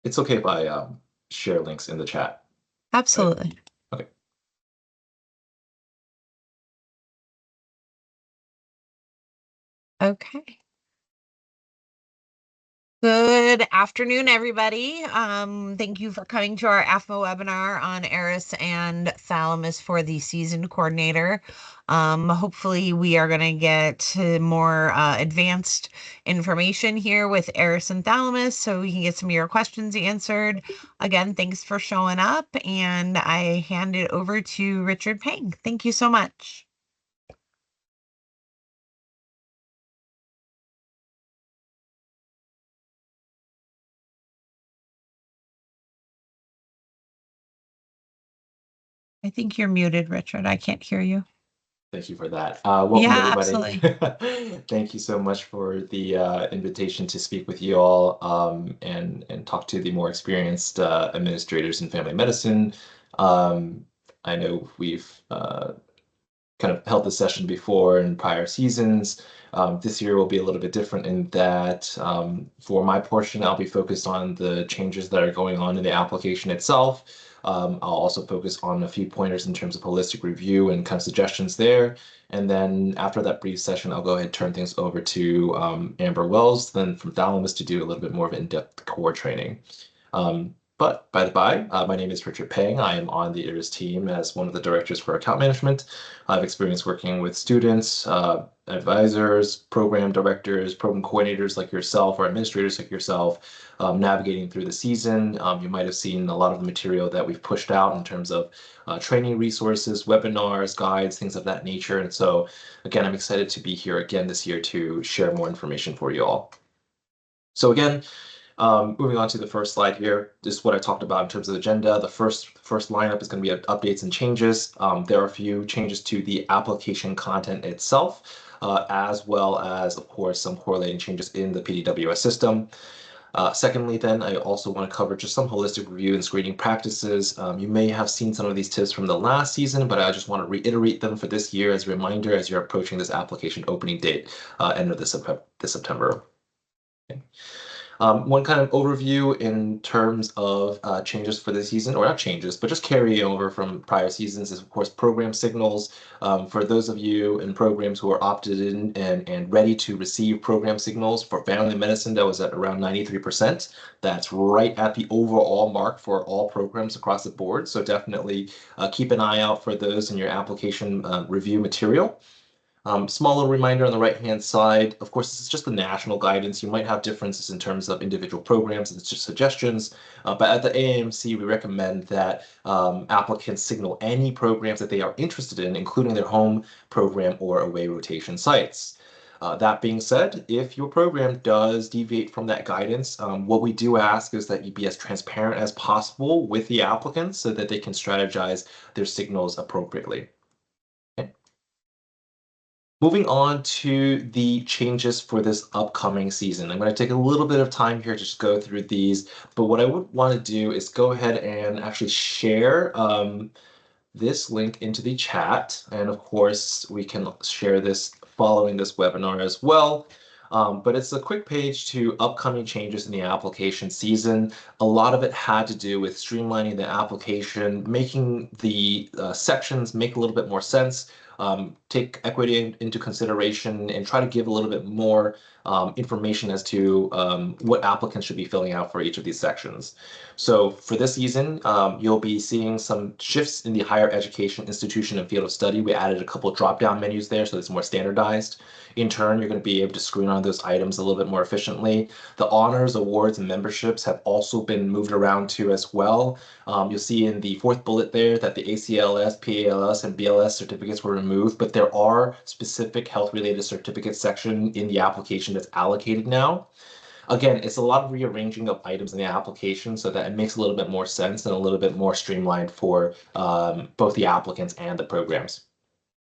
it's okay if I share links in the chat. Right? Absolutely. Okay. Okay. Good afternoon, everybody. Thank you for coming to our AFMA webinar on ERAS and Thalamus for the season coordinator. Hopefully we are going to get more advanced information here with ERAS and Thalamus so we can get some of your questions answered. Again, thanks for showing up, and I hand it over to Richard Pang. Thank you so much. I think you're muted, Richard. I can't hear you. Thank you for that. Welcome, Yeah, everybody. absolutely. Thank you so much for the invitation to speak with you all and talk to the more experienced administrators in family medicine. I know we've kind of held this session before in prior seasons. This year will be a little bit different in that for my portion, I'll be focused on the changes that are going on in the application itself. I'll also focus on a few pointers in terms of holistic review and kind of suggestions there. And then after that brief session, I'll go ahead and turn things over to Amber Wells, then from Thalamus to do a little bit more of in-depth core training. But by the by, my name is Richard Pang. I am on the ERAS team as one of the directors for account management. I've experienced working with students, advisors, program directors, program coordinators like yourself, or administrators like yourself, navigating through the season. You might have seen a lot of the material that we've pushed out in terms of training resources, webinars, guides, things of that nature. And so, again, I'm excited to be here again this year to share more information for you all. So again, moving on to the first slide here, this is what I talked about in terms of the agenda. The first lineup is going to be updates and changes. There are a few changes to the application content itself, as well as, of course, some correlating changes in the PDWS system. Secondly, then, I also want to cover just some holistic review and screening practices. You may have seen some of these tips from the last season, but I just want to reiterate them for this year as a reminder as you're approaching this application opening date, end of this September. Okay. One kind of overview in terms of changes for this season, or not changes, but just carry over from prior seasons is, of course, program signals. For those of you in programs who are opted in and ready to receive program signals for family medicine, that was at around 93%. That's right at the overall mark for all programs across the board. So definitely keep an eye out for those in your application review material. Small little reminder on the right-hand side, of course, this is just the national guidance. You might have differences in terms of individual programs. It's just suggestions. But at the AAMC, we recommend that applicants signal any programs that they are interested in, including their home program or away rotation sites. That being said, if your program does deviate from that guidance, what we do ask is that you be as transparent as possible with the applicants so that they can strategize their signals appropriately. Moving on to the changes for this upcoming season. I'm going to take a little bit of time here to just go through these, but what I would want to do is go ahead and actually share this link into the chat. And of course, we can share this following this webinar as well. But it's a quick page to upcoming changes in the application season. A lot of it had to do with streamlining the application, making the sections make a little bit more sense, take equity into consideration, and try to give a little bit more information as to what applicants should be filling out for each of these sections. So for this season, you'll be seeing some shifts in the higher education institution and field of study. We added a couple of drop-down menus there, so it's more standardized. In turn, you're going to be able to screen on those items a little bit more efficiently. The honors, awards, and memberships have also been moved around too as well. You'll see in the fourth bullet there that the ACLS, PALS, and BLS certificates were removed, but there are specific health-related certificates section in the application that's allocated now. Again, it's a lot of rearranging of items in the application so that it makes a little bit more sense and a little bit more streamlined for both the applicants and the programs.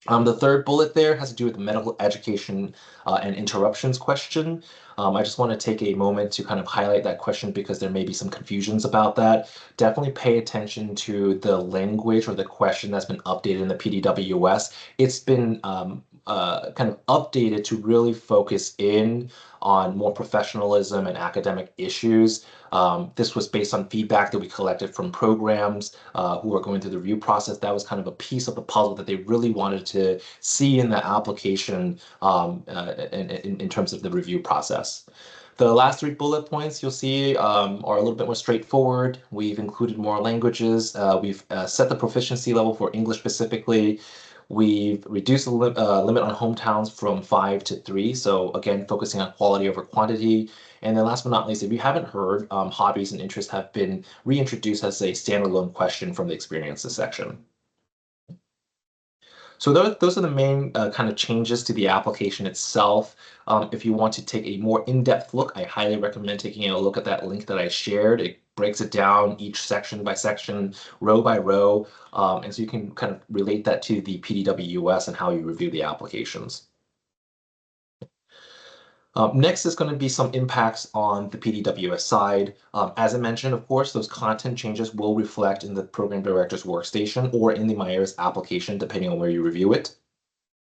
The third bullet there has to do with the medical education and interruptions question. I just want to take a moment to kind of highlight that question because there may be some confusions about that. Definitely pay attention to the language or the question that's been updated in the PDWS. It's been kind of updated to really focus in on more professionalism and academic issues. This was based on feedback that we collected from programs who are going through the review process. That was kind of a piece of the puzzle that they really wanted to see in the application in terms of the review process. The last three bullet points you'll see are a little bit more straightforward. We've included more languages. We've set the proficiency level for English specifically. We've reduced the limit on hometowns from 5 to 3. So again, focusing on quality over quantity. And then last but not least, if you haven't heard, hobbies and interests have been reintroduced as a standalone question from the experiences section. So those are the main kind of changes to the application itself. If you want to take a more in-depth look, I highly recommend taking a look at that link that I shared. It breaks it down each section by section, row by row, and so you can kind of relate that to the PDWS and how you review the applications. Next is going to be some impacts on the PDWS side. As I mentioned, of course, those content changes will reflect in the program director's workstation or in the MyERAS application, depending on where you review it.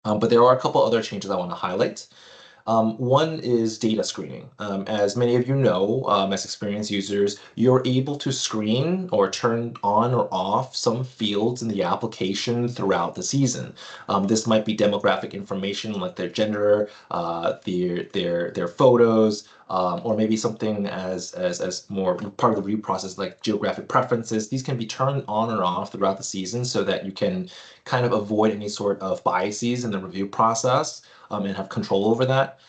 But there are a couple other changes I want to highlight. One is data screening. As many of you know, as experienced users, you're able to screen or turn on or off some fields in the application throughout the season. This might be demographic information like their gender, their photos, or maybe something as more part of the review process like geographic preferences. These can be turned on or off throughout the season so that you can kind of avoid any sort of biases in the review process and have control over that.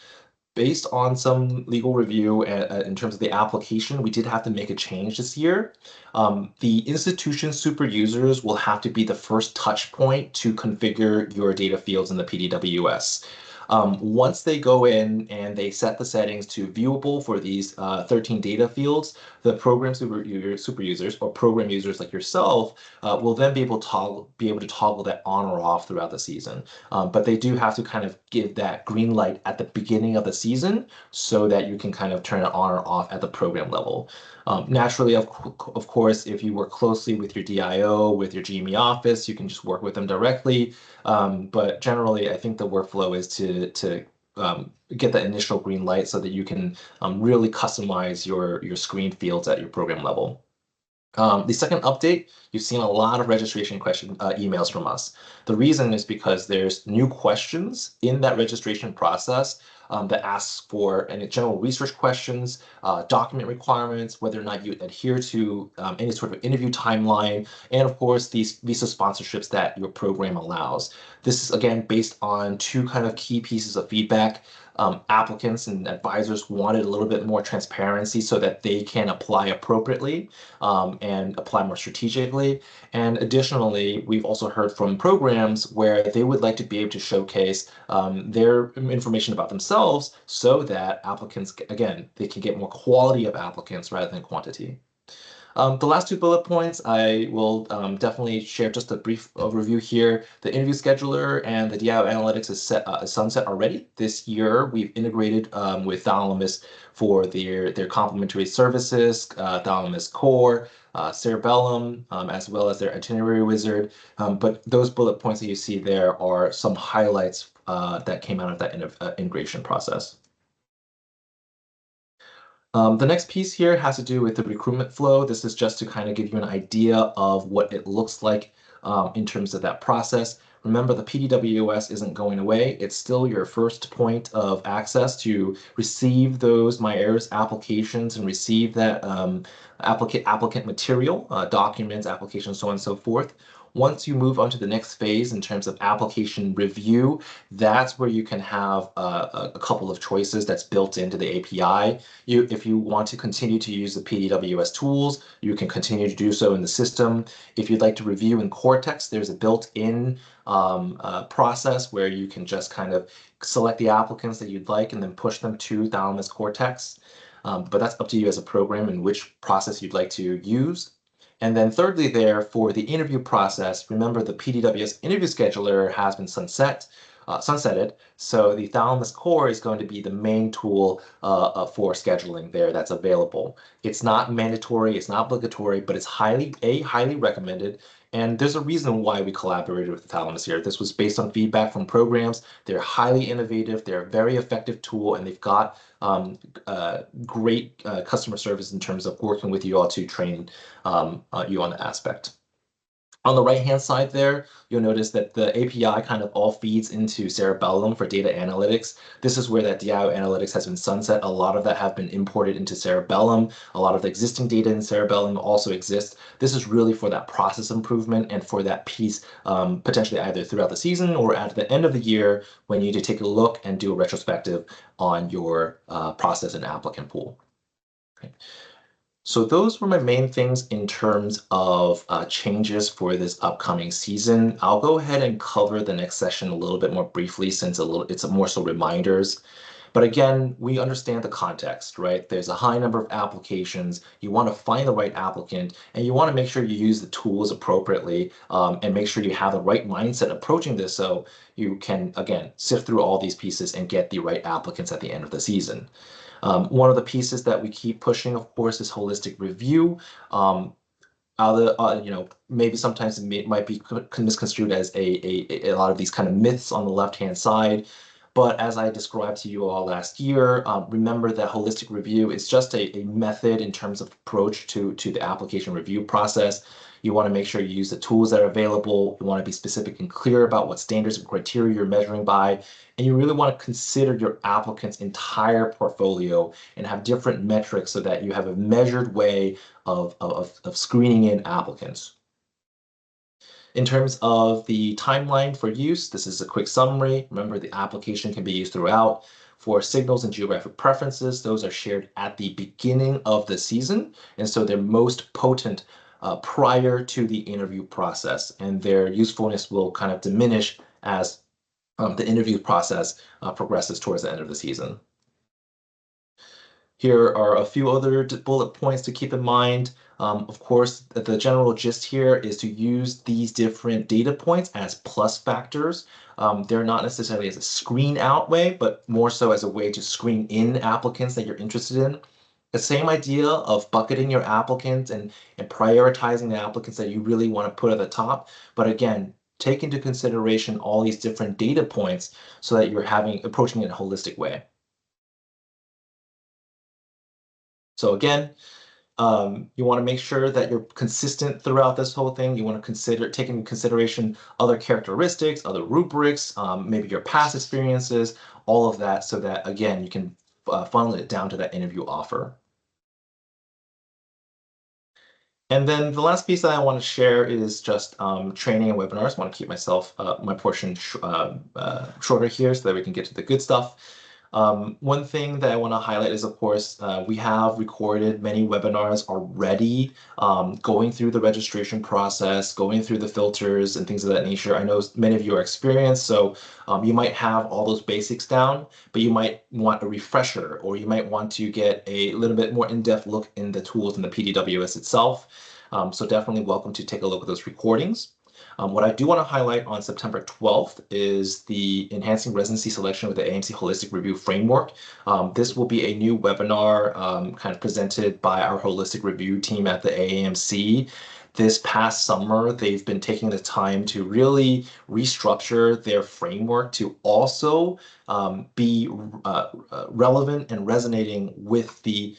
Based on some legal review in terms of the application, we did have to make a change this year. The institution super users will have to be the first touch point to configure your data fields in the PDWS. Once they go in and they set the settings to viewable for these 13 data fields, the program super users or program users like yourself will then be able to toggle that on or off throughout the season. But they do have to kind of give that green light at the beginning of the season so that you can kind of turn it on or off at the program level. Naturally, of course, if you work closely with your DIO, with your GME office, you can just work with them directly. But generally, I think the workflow is to get that initial green light so that you can really customize your screen fields at your program level. The second update, you've seen a lot of registration question emails from us. The reason is because there's new questions in that registration process that asks for any general research questions, document requirements, whether or not you adhere to any sort of interview timeline, and of course, these visa sponsorships that your program allows. This is again based on two kind of key pieces of feedback. Applicants and advisors wanted a little bit more transparency so that they can apply appropriately and apply more strategically. And additionally, we've also heard from programs where they would like to be able to showcase their information about themselves so that applicants, again, they can get more quality of applicants rather than quantity. The last two bullet points, I will definitely share just a brief overview here. The interview scheduler and the DIO analytics is sunset already. This year, we've integrated with Thalamus for their complementary services, Thalamus Core, Cerebellum, as well as their itinerary wizard. But those bullet points that you see there are some highlights that came out of that integration process. The next piece here has to do with the recruitment flow. This is just to kind of give you an idea of what it looks like in terms of that process. Remember, the PDWS isn't going away. It's still your first point of access to receive those MyERAS applications and receive that applicant material, documents, applications, so on and so forth. Once you move on to the next phase in terms of application review, that's where you can have a couple of choices that's built into the API. If you want to continue to use the PDWS tools, you can continue to do so in the system. If you'd like to review in Cortex, there's a built-in process where you can just kind of select the applicants that you'd like and then push them to Thalamus Cortex. But that's up to you as a program and which process you'd like to use. And then thirdly there, for the interview process, remember the PDWS interview scheduler has been sunset. sunsetted. So the Thalamus core is going to be the main tool for scheduling there that's available. It's not mandatory, it's not obligatory, but it's highly recommended. And there's a reason why we collaborated with the Thalamus here. This was based on feedback from programs. They're highly innovative, they're a very effective tool, and they've got great customer service in terms of working with you all to train you on the aspect. On the right-hand side there, you'll notice that the API kind of all feeds into Cerebellum for data analytics. This is where that DIO analytics has been sunset. A lot of that have been imported into Cerebellum. A lot of the existing data in Cerebellum also exists. This is really for that process improvement and for that piece, potentially either throughout the season or at the end of the year when you need to take a look and do a retrospective on your process and applicant pool. Okay. So those were my main things in terms of changes for this upcoming season. I'll go ahead and cover the next session a little bit more briefly since it's more so reminders. But again, we understand the context, right? There's a high number of applications. You want to find the right applicant, and you want to make sure you use the tools appropriately and make sure you have the right mindset approaching this so you can, again, sift through all these pieces and get the right applicants at the end of the season. One of the pieces that we keep pushing, of course, is holistic review. Maybe sometimes it might be misconstrued as a lot of these kind of myths on the left-hand side. But as I described to you all last year, remember that holistic review is just a method in terms of approach to the application review process. You want to make sure you use the tools that are available. You want to be specific and clear about what standards and criteria you're measuring by. And you really want to consider your applicant's entire portfolio and have different metrics so that you have a measured way of screening in applicants. In terms of the timeline for use, this is a quick summary. Remember, the application can be used throughout. For signals and geographic preferences, those are shared at the beginning of the season, and so they're most potent prior to the interview process, and their usefulness will kind of diminish as the interview process progresses towards the end of the season. Here are a few other bullet points to keep in mind. Of course, the general gist here is to use these different data points as plus factors. They're not necessarily as a screen out way, but more so as a way to screen in applicants that you're interested in. The same idea of bucketing your applicants and prioritizing the applicants that you really want to put at the top. But again, take into consideration all these different data points so that you're approaching it in a holistic way. So again, you want to make sure that you're consistent throughout this whole thing. You want to take into consideration other characteristics, other rubrics, maybe your past experiences, all of that, so that, again, you can funnel it down to that interview offer. And then the last piece that I want to share is just training and webinars. I want to keep my portion shorter here so that we can get to the good stuff. One thing that I want to highlight is, of course, we have recorded many webinars already, going through the registration process, going through the filters and things of that nature. I know many of you are experienced, so you might have all those basics down, but you might want a refresher, or you might want to get a little bit more in-depth look in the tools in the PDWS itself. So definitely welcome to take a look at those recordings. What I do want to highlight on September 12th is the Enhancing Residency Selection with the AMC Holistic Review Framework. This will be a new webinar kind of presented by our Holistic Review team at the AAMC. This past summer, they've been taking the time to really restructure their framework to also be relevant and resonating with the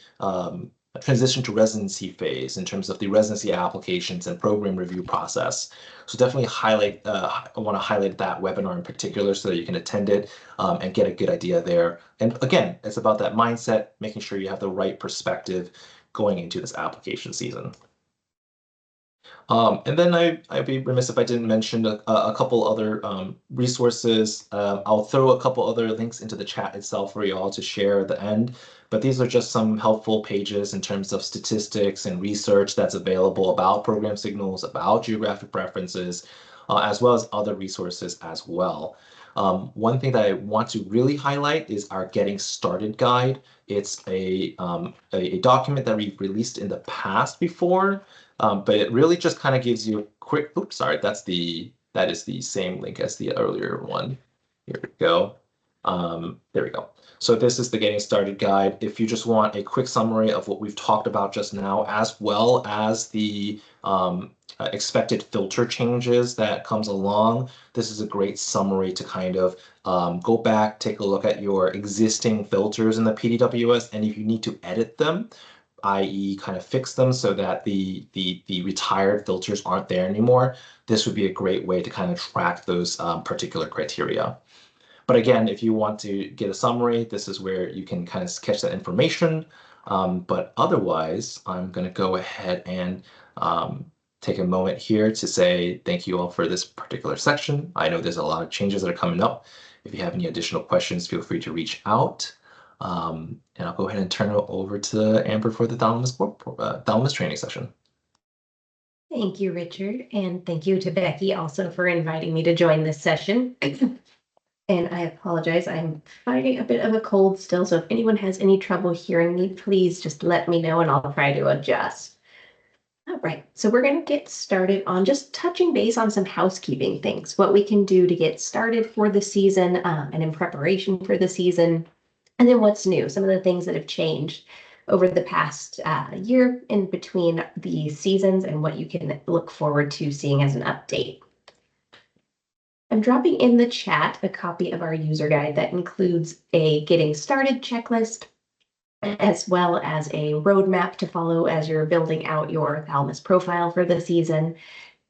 transition to residency phase in terms of the residency applications and program review process. So definitely I want to highlight that webinar in particular so that you can attend it and get a good idea there. And again, it's about that mindset, making sure you have the right perspective going into this application season. And then I'd be remiss if I didn't mention a couple other resources. I'll throw a couple other links into the chat itself for you all to share at the end. But these are just some helpful pages in terms of statistics and research that's available about program signals, about geographic preferences, as well as other resources as well. One thing that I want to really highlight is our Getting Started guide. It's a document that we've released in the past before, but it really just kind of gives you a quick, oops, sorry, that is the same link as the earlier one. Here we go. There we go. So this is the getting started guide. If you just want a quick summary of what we've talked about just now, as well as the expected filter changes that comes along, this is a great summary to kind of go back, take a look at your existing filters in the PDWS, and if you need to edit them, i.e. kind of fix them so that the retired filters aren't there anymore, this would be a great way to kind of track those particular criteria. But again, if you want to get a summary, this is where you can kind of catch that information. But otherwise, I'm going to go ahead and take a moment here to say thank you all for this particular section. I know there's a lot of changes that are coming up. If you have any additional questions, feel free to reach out. And I'll go ahead and turn it over to Amber for the Thalamus training session. Thank you, Richard, and thank you to Becky also for inviting me to join this session. And I apologize, I'm fighting a bit of a cold still, so if anyone has any trouble hearing me, please just let me know and I'll try to adjust. All right, so we're going to get started on just touching base on some housekeeping things, what we can do to get started for the season and in preparation for the season, and then what's new, some of the things that have changed over the past year in between the seasons and what you can look forward to seeing as an update. I'm dropping in the chat a copy of our user guide that includes a getting started checklist, as well as a roadmap to follow as you're building out your Thalamus profile for the season,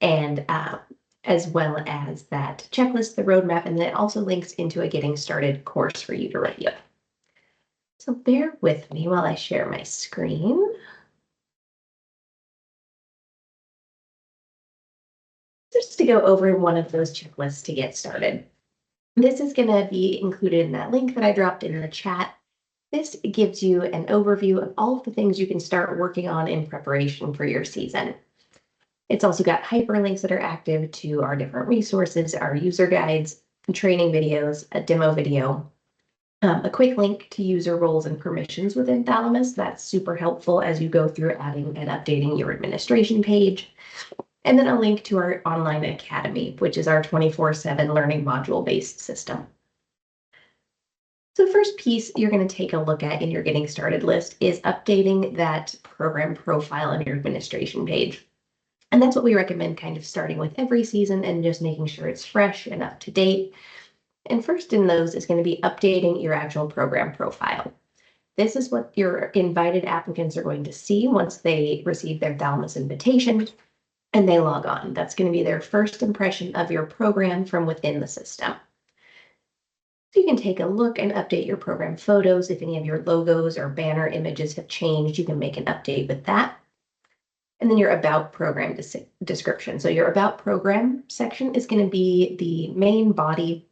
and as well as that checklist, the roadmap, and then it also links into a getting started course for you to review. So bear with me while I share my screen. Just to go over one of those checklists to get started. This is going to be included in that link that I dropped in the chat. This gives you an overview of all of the things you can start working on in preparation for your season. It's also got hyperlinks that are active to our different resources, our user guides, training videos, a demo video, a quick link to user roles and permissions within Thalamus. That's super helpful as you go through adding and updating your administration page. And then a link to our online academy, which is our 24/7 learning module-based system. So the first piece you're going to take a look at in your getting started list is updating that program profile on your administration page. And that's what we recommend kind of starting with every season and just making sure it's fresh and up to date. And first in those is going to be updating your actual program profile. This is what your invited applicants are going to see once they receive their Thalamus invitation and they log on. That's going to be their first impression of your program from within the system. So you can take a look and update your program photos. If any of your logos or banner images have changed, you can make an update with that. And then your about program description. So your about program section is going to be the main body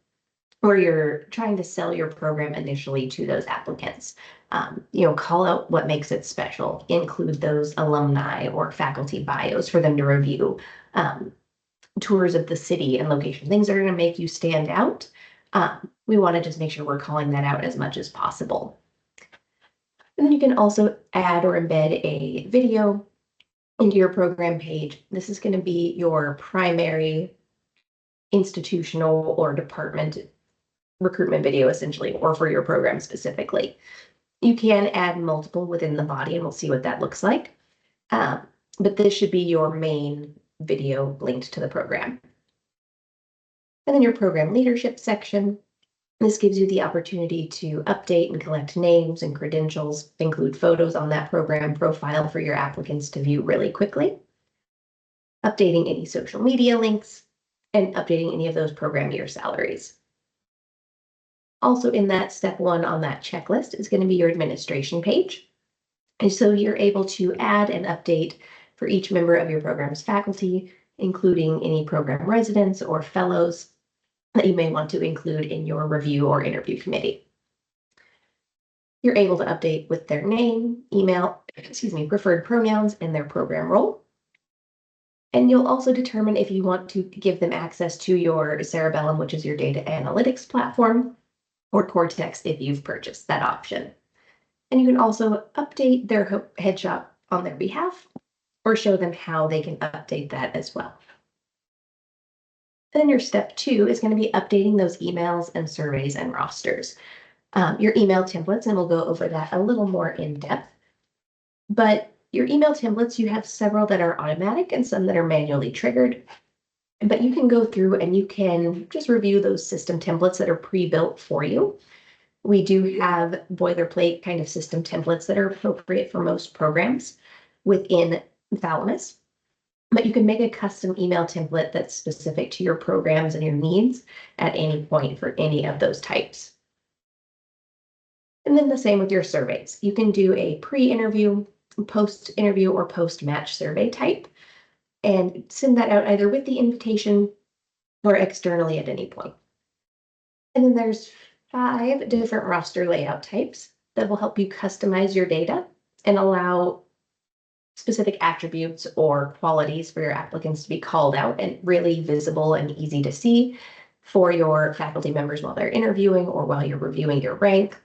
where you're trying to sell your program initially to those applicants. Call out what makes it special, include those alumni or faculty bios for them to review, tours of the city and location, things that are going to make you stand out. We want to just make sure we're calling that out as much as possible. And then you can also add or embed a video into your program page. This is going to be your primary institutional or department recruitment video, essentially, or for your program specifically. You can add multiple within the body, and we'll see what that looks like. But this should be your main video linked to the program. And then your program leadership section. This gives you the opportunity to update and collect names and credentials, include photos on that program profile for your applicants to view really quickly, updating any social media links, and updating any of those program year salaries. Also in that step one on that checklist is going to be your administration page. And so you're able to add and update for each member of your program's faculty, including any program residents or fellows that you may want to include in your review or interview committee. You're able to update with their name, email, preferred pronouns, and their program role. And you'll also determine if you want to give them access to your Cerebellum, which is your data analytics platform, or Cortex if you've purchased that option. And you can also update their headshot on their behalf or show them how they can update that as well. Then your step 2 is going to be updating those emails and surveys and rosters. Your email templates, and we'll go over that a little more in depth. But your email templates, you have several that are automatic and some that are manually triggered. But you can go through and you can just review those system templates that are pre-built for you. We do have boilerplate kind of system templates that are appropriate for most programs within Thalamus. But you can make a custom email template that's specific to your programs and your needs at any point for any of those types. And then the same with your surveys. You can do a pre-interview, post-interview, or post-match survey type and send that out either with the invitation or externally at any point. And then there's 5 different roster layout types that will help you customize your data and allow specific attributes or qualities for your applicants to be called out and really visible and easy to see for your faculty members while they're interviewing or while you're reviewing your rank.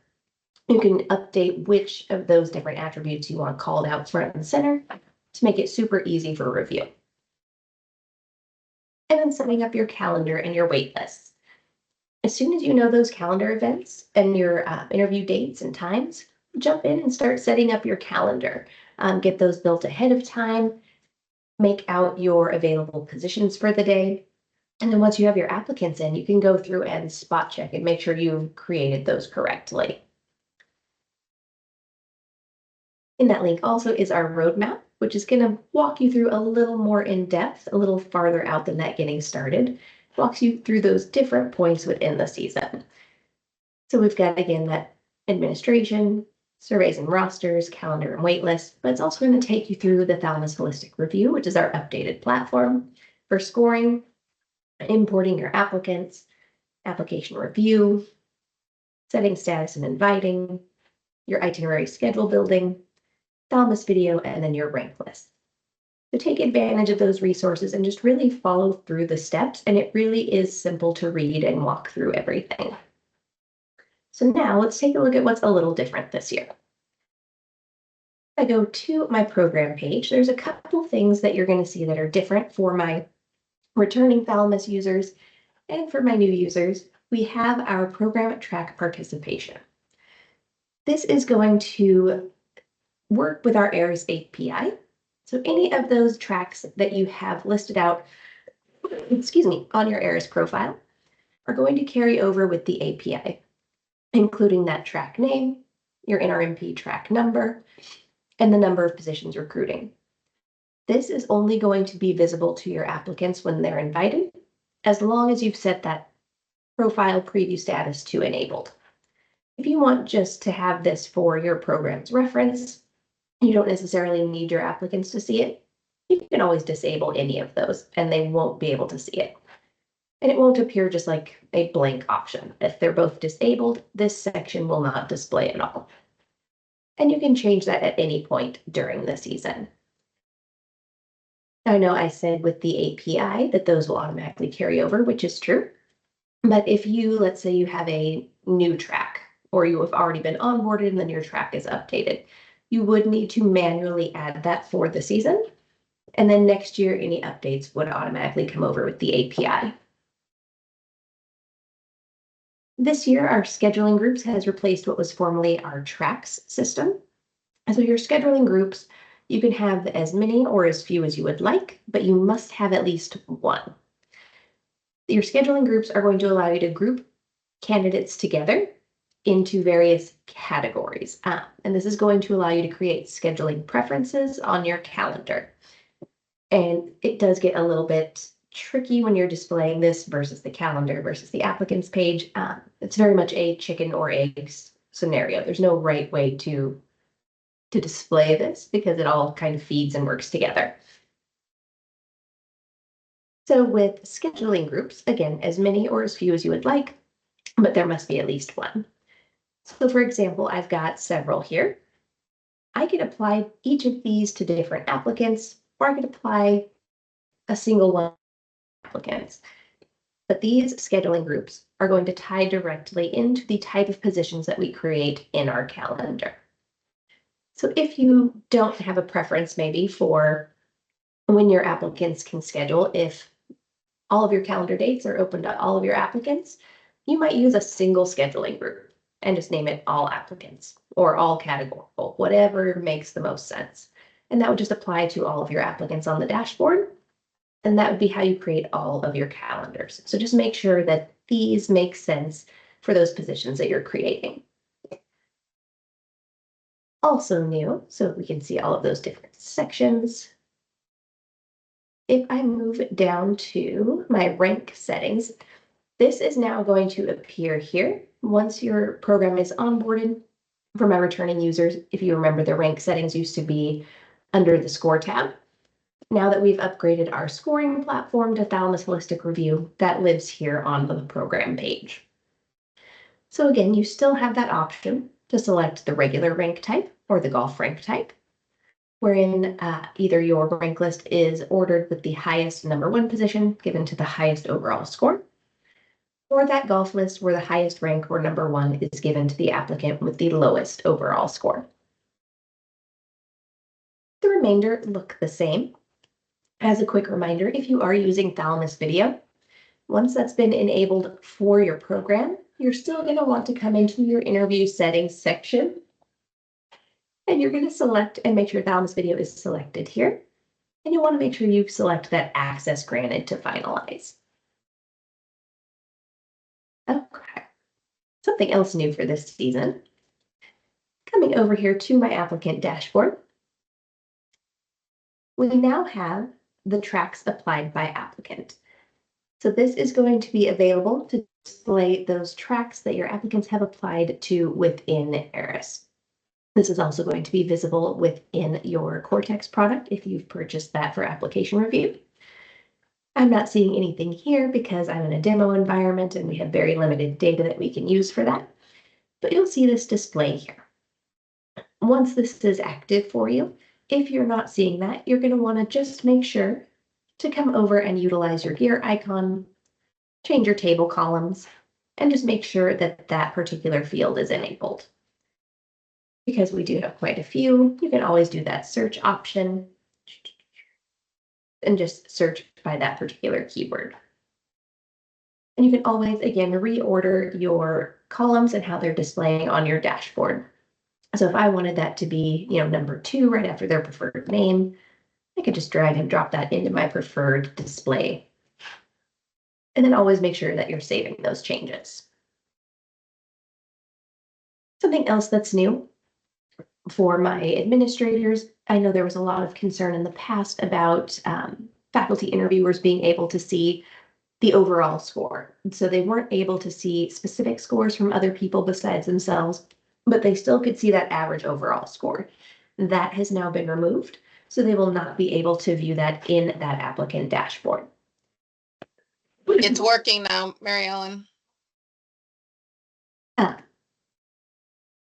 You can update which of those different attributes you want called out front and center to make it super easy for review. And then setting up your calendar and your wait lists. As soon as you know those calendar events and your interview dates and times, jump in and start setting up your calendar. Get those built ahead of time, make out your available positions for the day. And then once you have your applicants in, you can go through and spot check and make sure you've created those correctly. In that link also is our roadmap, which is going to walk you through a little more in depth, a little farther out than that getting started. Walks you through those different points within the season. So we've got, again, that administration, surveys and rosters, calendar and wait list, but it's also going to take you through the Thalamus Holistic Review, which is our updated platform for scoring, importing your applicants, application review, setting status and inviting, your itinerary schedule building, Thalamus video, and then your rank list. So take advantage of those resources and just really follow through the steps, and it really is simple to read and walk through everything. So now let's take a look at what's a little different this year. If I go to my program page, there's a couple things that you're going to see that are different for my returning Thalamus users and for my new users. We have our program track participation. This is going to work with our ERAS API. So any of those tracks that you have listed out, on your ERAS profile are going to carry over with the API, including that track name, your NRMP track number, and the number of positions recruiting. This is only going to be visible to your applicants when they're invited, as long as you've set that profile preview status to enabled. If you want just to have this for your program's reference, you don't necessarily need your applicants to see it. You can always disable any of those and they won't be able to see it. And it won't appear just like a blank option. If they're both disabled, this section will not display at all. And you can change that at any point during the season. I know I said with the API that those will automatically carry over, which is true. But if you, let's say you have a new track or you have already been onboarded and then your track is updated, you would need to manually add that for the season. And then next year, any updates would automatically come over with the API. This year, our scheduling groups has replaced what was formerly our tracks system. And so your scheduling groups, you can have as many or as few as you would like, but you must have at least one. Your scheduling groups are going to allow you to group candidates together into various categories. And this is going to allow you to create scheduling preferences on your calendar. And it does get a little bit tricky when you're displaying this versus the calendar versus the applicants page. It's very much a chicken or eggs scenario. There's no right way to display this because it all kind of feeds and works together. So with scheduling groups, again, as many or as few as you would like, but there must be at least one. So for example, I've got several here. I could apply each of these to different applicants, or I could apply a single one to applicants. But these scheduling groups are going to tie directly into the type of positions that we create in our calendar. So if you don't have a preference maybe for when your applicants can schedule, if all of your calendar dates are open to all of your applicants, you might use a single scheduling group and just name it all applicants or all categorical, whatever makes the most sense. And that would just apply to all of your applicants on the dashboard. And that would be how you create all of your calendars. So just make sure that these make sense for those positions that you're creating. Also new, so we can see all of those different sections. If I move down to my rank settings, this is now going to appear here once your program is onboarded. For my returning users, if you remember, the rank settings used to be under the score tab. Now that we've upgraded our scoring platform to Thalamus Holistic Review, that lives here on the program page. So again, you still have that option to select the regular rank type or the golf rank type, wherein either your rank list is ordered with the highest #1 position given to the highest overall score, or that golf list where the highest rank or #1 is given to the applicant with the lowest overall score. The remainder look the same. As a quick reminder, if you are using Thalamus Video, once that's been enabled for your program, you're still going to want to come into your interview settings section. And you're going to select and make sure Thalamus Video is selected here. And you want to make sure you select that access granted to finalize. Okay, something else new for this season. Coming over here to my applicant dashboard, we now have the tracks applied by applicant. So this is going to be available to display those tracks that your applicants have applied to within ERAS. This is also going to be visible within your Cortex product if you've purchased that for application review. I'm not seeing anything here because I'm in a demo environment and we have very limited data that we can use for that, but you'll see this display here. Once this is active for you, if you're not seeing that, you're going to want to just make sure to come over and utilize your gear icon, change your table columns, and just make sure that that particular field is enabled. Because we do have quite a few, you can always do that search option and just search by that particular keyword. And you can always, again, reorder your columns and how they're displaying on your dashboard. So if I wanted that to be, #2 right after their preferred name, I could just drag and drop that into my preferred display. And then always make sure that you're saving those changes. Something else that's new for my administrators, I know there was a lot of concern in the past about faculty interviewers being able to see the overall score. So they weren't able to see specific scores from other people besides themselves, but they still could see that average overall score. That has now been removed, so they will not be able to view that in that applicant dashboard. It's working now, Mary Ellen.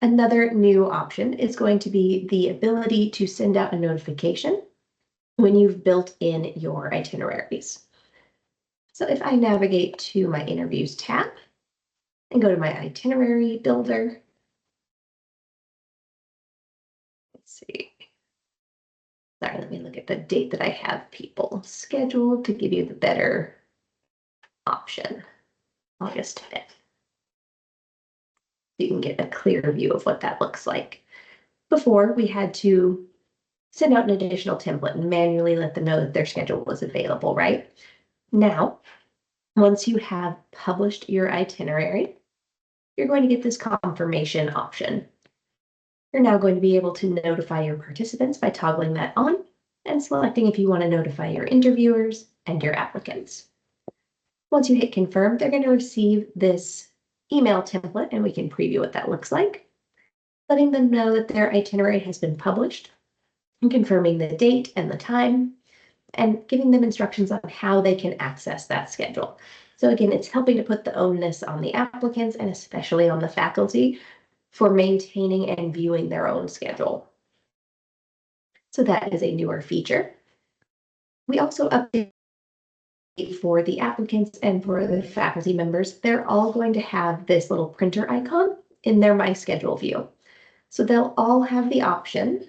Another new option is going to be the ability to send out a notification when you've built in your itineraries. So if I navigate to my interviews tab and go to my itinerary builder, let's see. Sorry, let me look at the date that I have people scheduled to give you the better option, August 5th. You can get a clear view of what that looks like. Before, we had to send out an additional template and manually let them know that their schedule was available, right? Now, once you have published your itinerary, you're going to get this confirmation option. You're now going to be able to notify your participants by toggling that on and selecting if you want to notify your interviewers and your applicants. Once you hit confirm, they're going to receive this email template and we can preview what that looks like, letting them know that their itinerary has been published and confirming the date and the time and giving them instructions on how they can access that schedule. So again, it's helping to put the onus on the applicants and especially on the faculty for maintaining and viewing their own schedule. So that is a newer feature. We also update for the applicants and for the faculty members. They're all going to have this little printer icon in their My Schedule view. So they'll all have the option.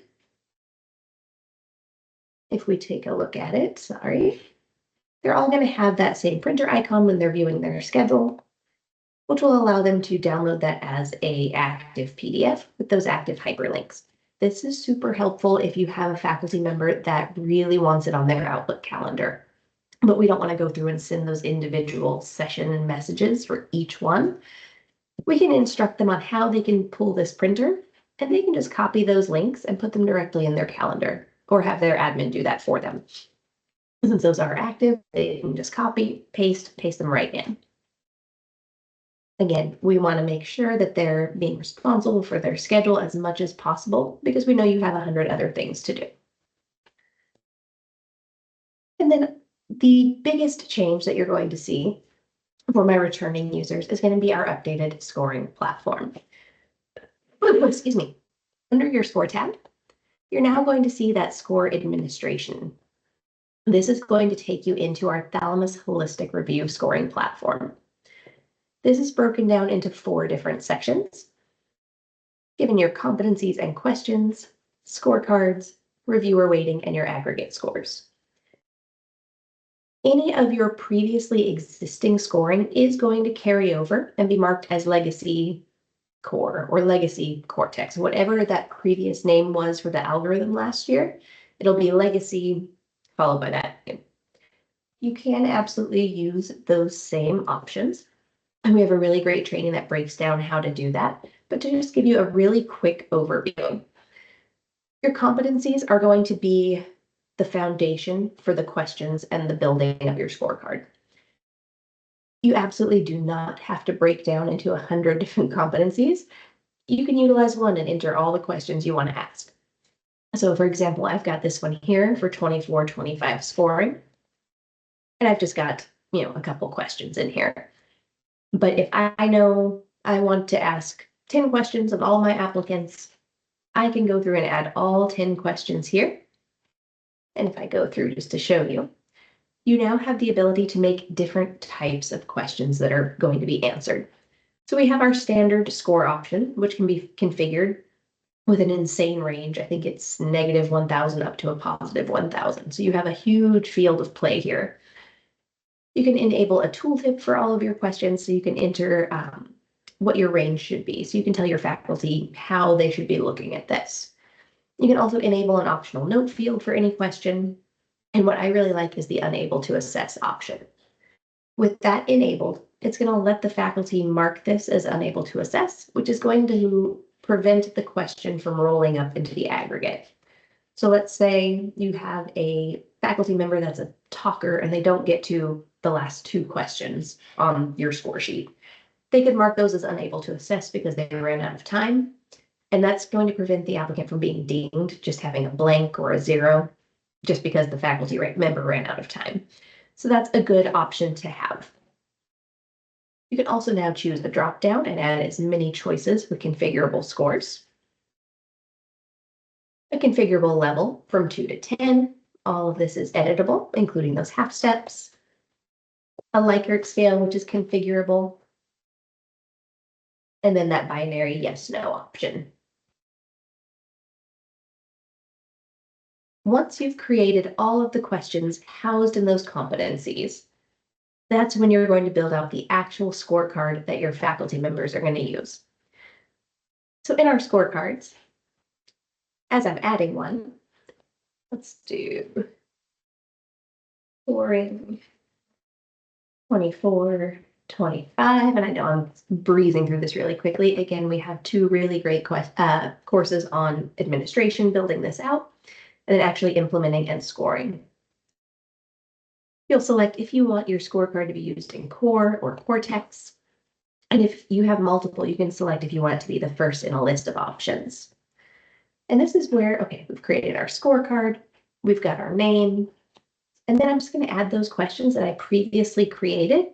If we take a look at it, sorry. They're all going to have that same printer icon when they're viewing their schedule, which will allow them to download that as an active PDF with those active hyperlinks. This is super helpful if you have a faculty member that really wants it on their Outlook calendar, but we don't want to go through and send those individual session messages for each one. We can instruct them on how they can pull this printer, and they can just copy those links and put them directly in their calendar, or have their admin do that for them. Since those are active, they can just copy, paste them right in. Again, we want to make sure that they're being responsible for their schedule as much as possible, because we know you have 100 other things to do. And then the biggest change that you're going to see for my returning users is going to be our updated scoring platform. Excuse me. Under your score tab, you're now going to see that score administration. This is going to take you into our Thalamus Holistic Review scoring platform. This is broken down into 4 different sections, given your competencies and questions, scorecards, reviewer weighting, and your aggregate scores. Any of your previously existing scoring is going to carry over and be marked as Legacy Core or Legacy Cortex, whatever that previous name was for the algorithm last year. It'll be Legacy followed by that. You can absolutely use those same options. And we have a really great training that breaks down how to do that. But to just give you a really quick overview, your competencies are going to be the foundation for the questions and the building of your scorecard. You absolutely do not have to break down into 100 different competencies. You can utilize one and enter all the questions you want to ask. So for example, I've got this one here for 24-25 scoring. And I've just got, a couple questions in here. But if I know I want to ask 10 questions of all my applicants, I can go through and add all 10 questions here. And if I go through just to show you, you now have the ability to make different types of questions that are going to be answered. So we have our standard score option, which can be configured with an insane range. I think it's -1,000 up to a +1,000. So you have a huge field of play here. You can enable a tooltip for all of your questions, so you can enter what your range should be. So you can tell your faculty how they should be looking at this. You can also enable an optional note field for any question. And what I really like is the unable to assess option. With that enabled, it's going to let the faculty mark this as unable to assess, which is going to prevent the question from rolling up into the aggregate. So let's say you have a faculty member that's a talker and they don't get to the last 2 questions on your score sheet. They could mark those as unable to assess because they ran out of time. And that's going to prevent the applicant from being dinged, just having a blank or a 0, just because the faculty member ran out of time. So that's a good option to have. You can also now choose the drop down and add as many choices with configurable scores. A configurable level from 2 to 10. All of this is editable, including those half steps. A Likert scale, which is configurable. And then that binary yes/no option. Once you've created all of the questions housed in those competencies, that's when you're going to build out the actual scorecard that your faculty members are going to use. So in our scorecards, as I'm adding one, let's do scoring 24, 25, and I know I'm breezing through this really quickly. Again, we have 2 really great courses on administration, building this out, and then actually implementing and scoring. You'll select if you want your scorecard to be used in Core or Cortex. And if you have multiple, you can select if you want it to be the first in a list of options. And this is where, okay, we've created our scorecard, we've got our name, and then I'm just going to add those questions that I previously created,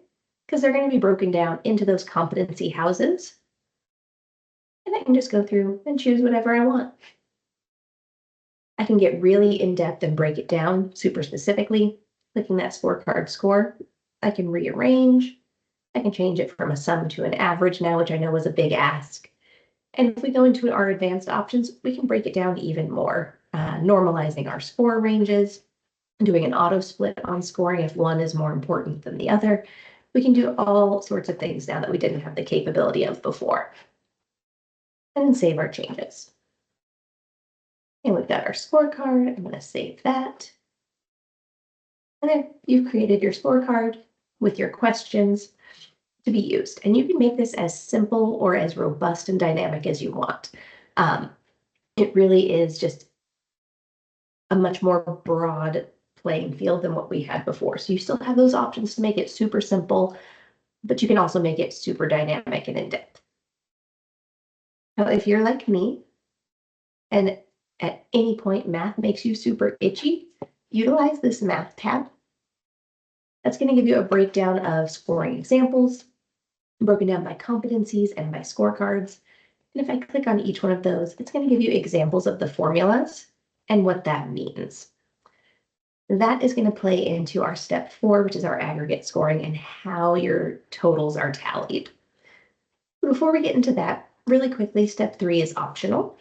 because they're going to be broken down into those competency houses. And I can just go through and choose whatever I want. I can get really in-depth and break it down super specifically. Clicking that scorecard score, I can rearrange. I can change it from a sum to an average now, which I know was a big ask. And if we go into our advanced options, we can break it down even more, normalizing our score ranges. doing an auto split on scoring if one is more important than the other. We can do all sorts of things now that we didn't have the capability of before. And then save our changes. And we've got our scorecard. I'm going to save that. And there, you've created your scorecard with your questions to be used. And you can make this as simple or as robust and dynamic as you want. It really is just a much more broad playing field than what we had before. So you still have those options to make it super simple, but you can also make it super dynamic and in-depth. Now, if you're like me, and at any point math makes you super itchy, utilize this math tab. That's going to give you a breakdown of scoring examples, broken down by competencies and by scorecards. And if I click on each one of those, it's going to give you examples of the formulas and what that means. That is going to play into our step 4, which is our aggregate scoring and how your totals are tallied. Before we get into that, really quickly, step 3 is optional.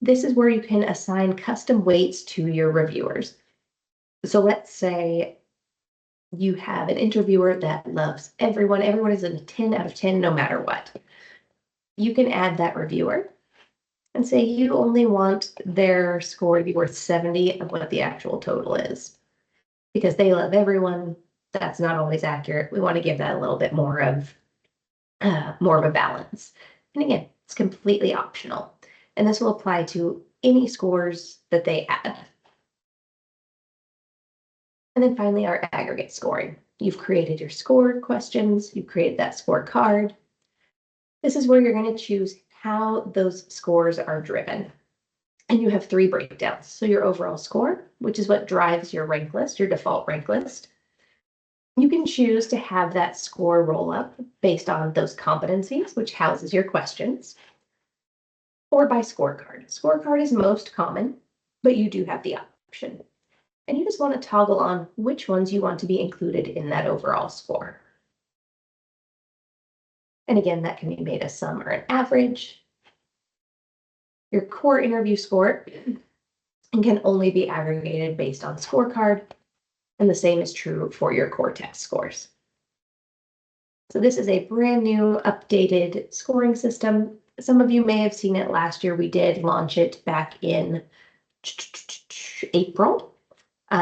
This is where you can assign custom weights to your reviewers. So let's say you have an interviewer that loves everyone. Everyone is a 10 out of 10 no matter what. You can add that reviewer and say you only want their score to be worth 70 of what the actual total is. Because they love everyone, that's not always accurate. We want to give that a little bit more of a balance. And again, it's completely optional. And this will apply to any scores that they add. And then finally, our aggregate scoring. You've created your score questions, you've created that scorecard. This is where you're going to choose how those scores are driven. And you have 3 breakdowns. So your overall score, which is what drives your rank list, your default rank list. You can choose to have that score roll up based on those competencies, which houses your questions, or by scorecard. Scorecard is most common, but you do have the option. And you just want to toggle on which ones you want to be included in that overall score. And again, that can be made a sum or an average. Your core interview score can only be aggregated based on scorecard, and the same is true for your core test scores. So this is a brand new updated scoring system. Some of you may have seen it last year. We did launch it back in April.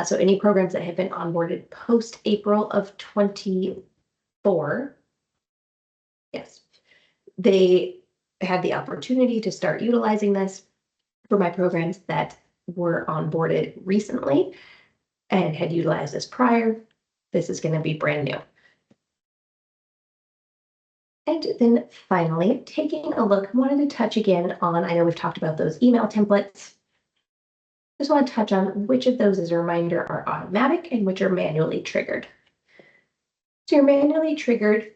So any programs that have been onboarded post-April of 24, yes, they had the opportunity to start utilizing this. For my programs that were onboarded recently and had utilized this prior, this is going to be brand new. And then finally, taking a look, I wanted to touch again on, I know we've talked about those email templates. Just want to touch on which of those, as a reminder, are automatic and which are manually triggered. So your manually triggered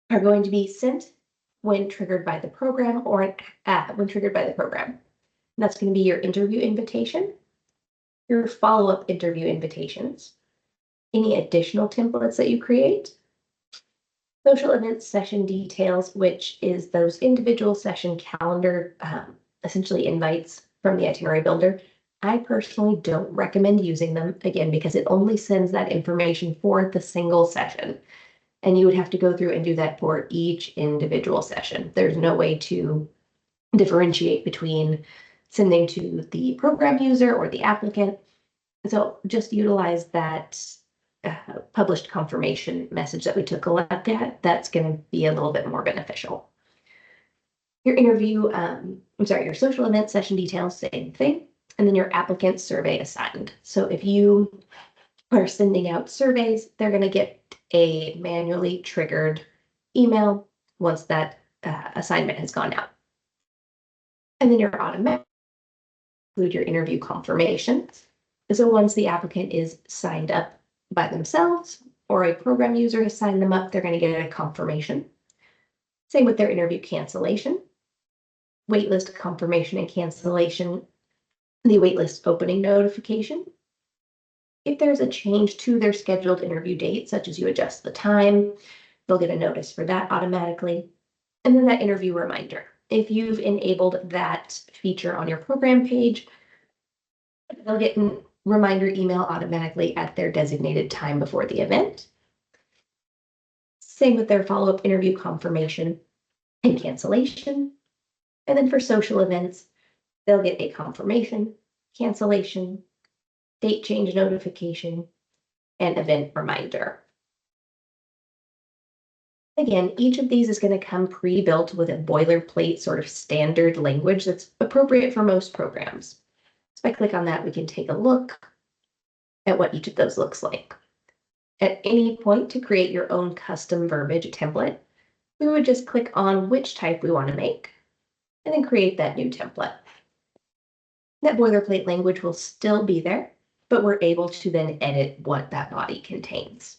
are going to be sent when triggered by the program or when triggered by the program. And that's going to be your interview invitation, your follow-up interview invitations, any additional templates that you create, social event session details, which is those individual session calendar, essentially invites from the itinerary builder. I personally don't recommend using them, again, because it only sends that information for the single session. And you would have to go through and do that for each individual session. There's no way to differentiate between sending to the program user or the applicant. So just utilize that published confirmation message that we took a look at. That's going to be a little bit more beneficial. Your interview, your social event session details, same thing. And then your applicant survey assigned. So if you are sending out surveys, they're going to get a manually triggered email once that assignment has gone out. And then your automatic include your interview confirmations. So once the applicant is signed up by themselves or a program user has signed them up, they're going to get a confirmation. Same with their interview cancellation, waitlist confirmation and cancellation, the waitlist opening notification. If there's a change to their scheduled interview date, such as you adjust the time, they'll get a notice for that automatically. And then that interview reminder. If you've enabled that feature on your program page, they'll get reminder email automatically at their designated time before the event. Same with their follow-up interview confirmation and cancellation. And then for social events, they'll get a confirmation, cancellation, date change notification, and event reminder. Again, each of these is going to come pre-built with a boilerplate sort of standard language that's appropriate for most programs. So if I click on that, we can take a look at what each of those looks like. At any point to create your own custom verbiage template, we would just click on which type we want to make and then create that new template. That boilerplate language will still be there, but we're able to then edit what that body contains.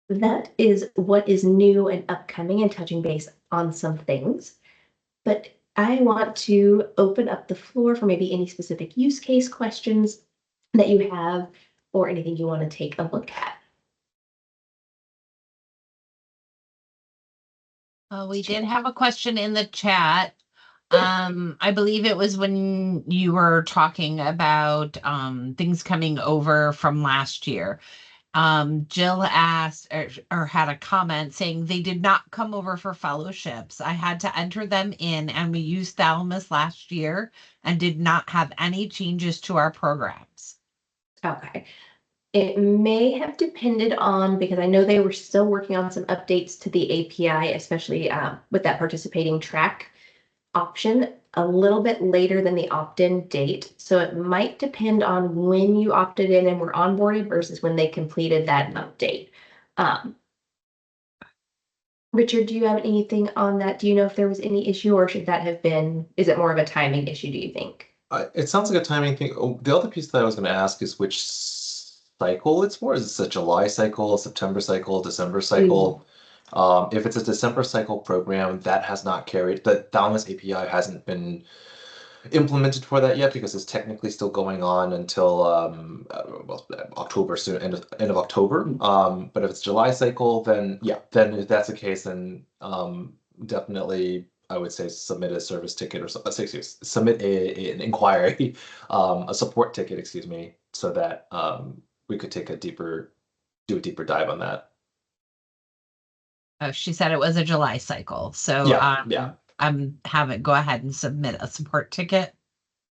That is what is new and upcoming and touching base on some things. But I want to open up the floor for maybe any specific use case questions that you have or anything you want to take a look at. We did have a question in the chat. I believe it was when you were talking about things coming over from last year. Jill asked or had a comment saying they did not come over for fellowships. I had to enter them in, and we used Thalamus last year and did not have any changes to our programs. Okay. It may have depended on, because I know they were still working on some updates to the API, especially with that participating track option a little bit later than the opt-in date. So it might depend on when you opted in and were onboarded versus when they completed that update. Richard, do you have anything on that? Do you know if there was any issue, or should that have been, is it more of a timing issue, do you think? It sounds like a timing thing. Oh, the other piece that I was going to ask is which cycle it's for. Is it a July cycle, September cycle, December cycle? If it's a December cycle program, that has not carried, the Thalamus API hasn't been implemented for that yet because it's technically still going on until well, October soon, end of October. But if it's July cycle, then yeah, then if that's the case, then definitely I would say submit a service ticket or submit an inquiry, a support ticket, excuse me, so that we could take do a deeper dive on that. She said it was a July cycle. So Yeah. go ahead and submit a support ticket.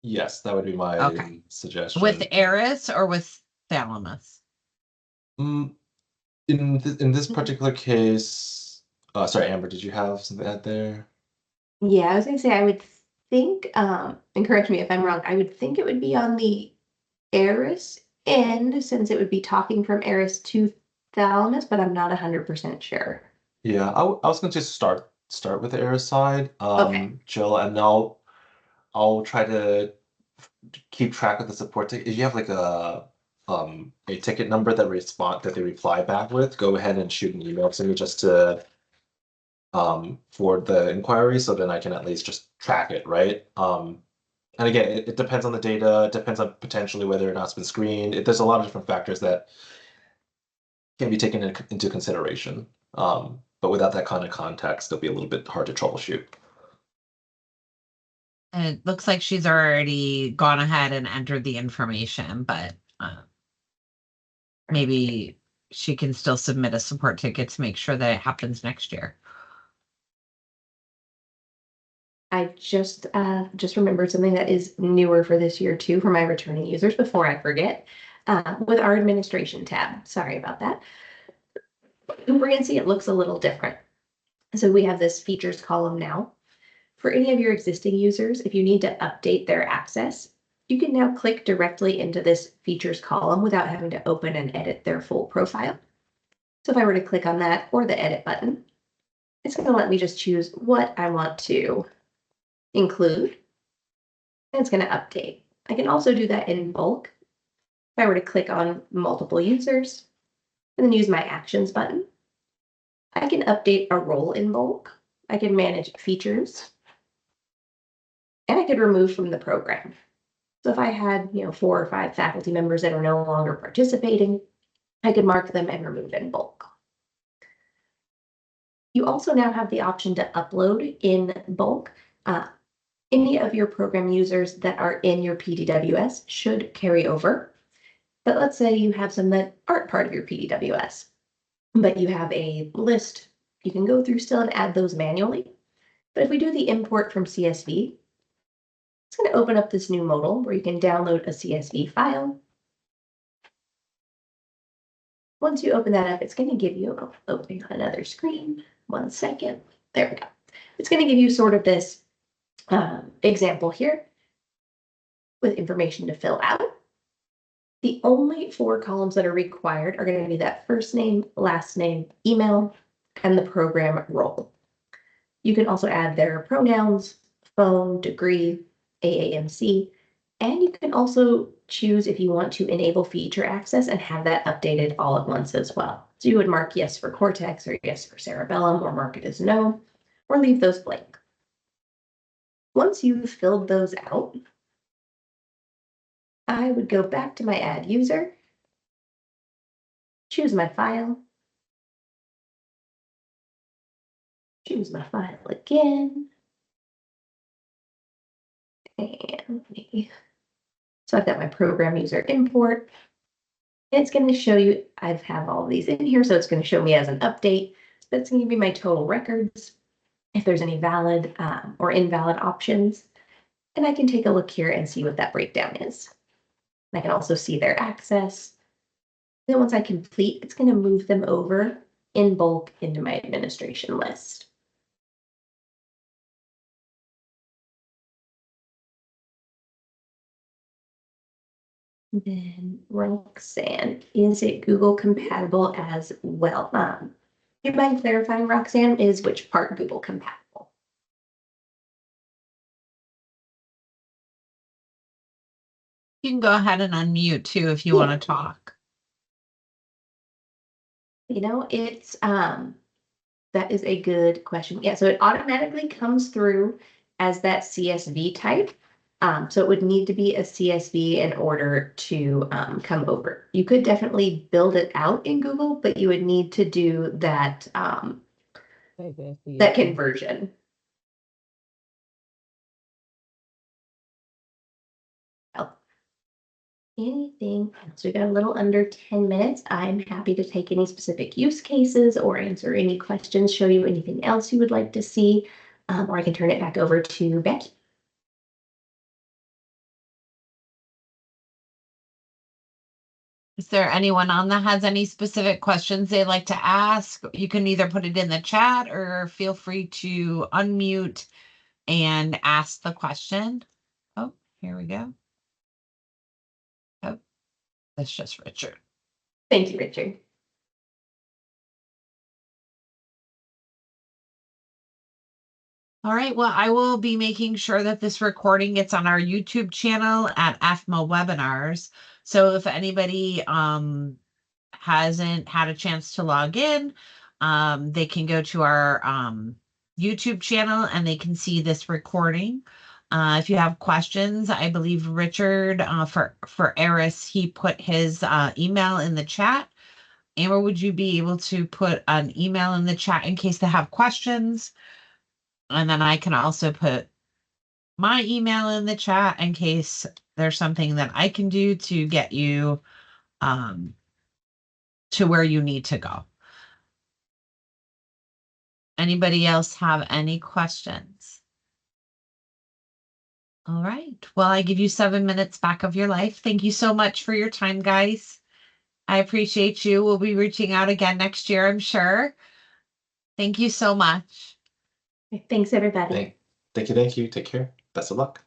Yes, that would be my suggestion. With ERAS or with Thalamus? In this particular case, sorry, Amber, did you have something out there? Yeah, I was gonna say, I would think, and correct me if I'm wrong, I would think it would be on the ERAS end, since it would be talking from ERAS to Thalamus, but I'm not 100% sure. Yeah, I was going to just start with the ERAS side, Okay. Jill, and I'll try to keep track of the support ticket. If you have like a ticket number that they reply back with, go ahead and shoot an email to me just to forward the inquiry, so then I can at least just track it, right? And again, it depends on the data, it depends on potentially whether or not it's been screened. There's a lot of different factors that can be taken into consideration. But without that kind of context, it'll be a little bit hard to troubleshoot. And it looks like she's already gone ahead and entered the information, but maybe she can still submit a support ticket to make sure that it happens next year. I just remembered something that is newer for this year too for my returning users before I forget. With our administration tab, sorry about that. We're going to see it looks a little different. So we have this features column now. For any of your existing users, if you need to update their access, you can now click directly into this features column without having to open and edit their full profile. So if I were to click on that or the edit button, it's going to let me just choose what I want to include, and it's going to update. I can also do that in bulk. If I were to click on multiple users and then use my actions button, I can update a role in bulk. I can manage features, and I could remove from the program. So if I had, 4 or 5 faculty members that are no longer participating, I could mark them and remove in bulk. You also now have the option to upload in bulk. Any of your program users that are in your PDWS should carry over. But let's say you have some that aren't part of your PDWS, but you have a list you can go through still and add those manually. But if we do the import from CSV, it's going to open up this new modal where you can download a CSV file. Once you open that up, it's going to give you, opening on another screen, 1 second. There we go. It's going to give you sort of this example here with information to fill out. The only 4 columns that are required are going to be that first name, last name, email, and the program role. You can also add their pronouns, phone, degree, AAMC, and you can also choose if you want to enable feature access and have that updated all at once as well. So you would mark yes for Cortex or yes for Cerebellum, or mark it as no, or leave those blank. Once you've filled those out, I would go back to my add user, choose my file, choose my file again, and so I've got my program user import. And it's going to show you, I have all these in here, so it's going to show me as an update, but it's going to give me my total records, if there's any valid or invalid options. And I can take a look here and see what that breakdown is. And I can also see their access. Then once I complete, it's going to move them over in bulk into my administration list. Then Roxanne, is it Google compatible as well? Do you mind clarifying, Roxanne, is which part Google compatible? You can go ahead and unmute too if you want to talk. You know, it's that is a good question. Yeah, so it automatically comes through as that CSV type. So it would need to be a CSV in order to come over. You could definitely build it out in Google, but you would need to do that that conversion. Anything else? We got a little under 10 minutes. I'm happy to take any specific use cases or answer any questions, show you anything else you would like to see, or I can turn it back over to Becky. Is there anyone on that has any specific questions they'd like to ask? You can either put it in the chat or feel free to unmute and ask the question. Oh, here we go. Oh, that's just Richard. Thank you, Richard. All right, well, I will be making sure that this recording gets on our YouTube channel at AFMA Webinars. So if anybody hasn't had a chance to log in, they can go to our YouTube channel and they can see this recording. If you have questions, I believe Richard for ERAS, he put his email in the chat. Amber, would you be able to put an email in the chat in case they have questions? And then I can also put my email in the chat in case there's something that I can do to get you to where you need to go. Anybody else have any questions? All right. Well, I give you 7 minutes back of your life. Thank you so much for your time, guys. I appreciate you. We'll be reaching out again next year, I'm sure. Thank you so much. Thanks, everybody. Thank you. Thank you. Take care. Best of luck.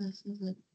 This is it.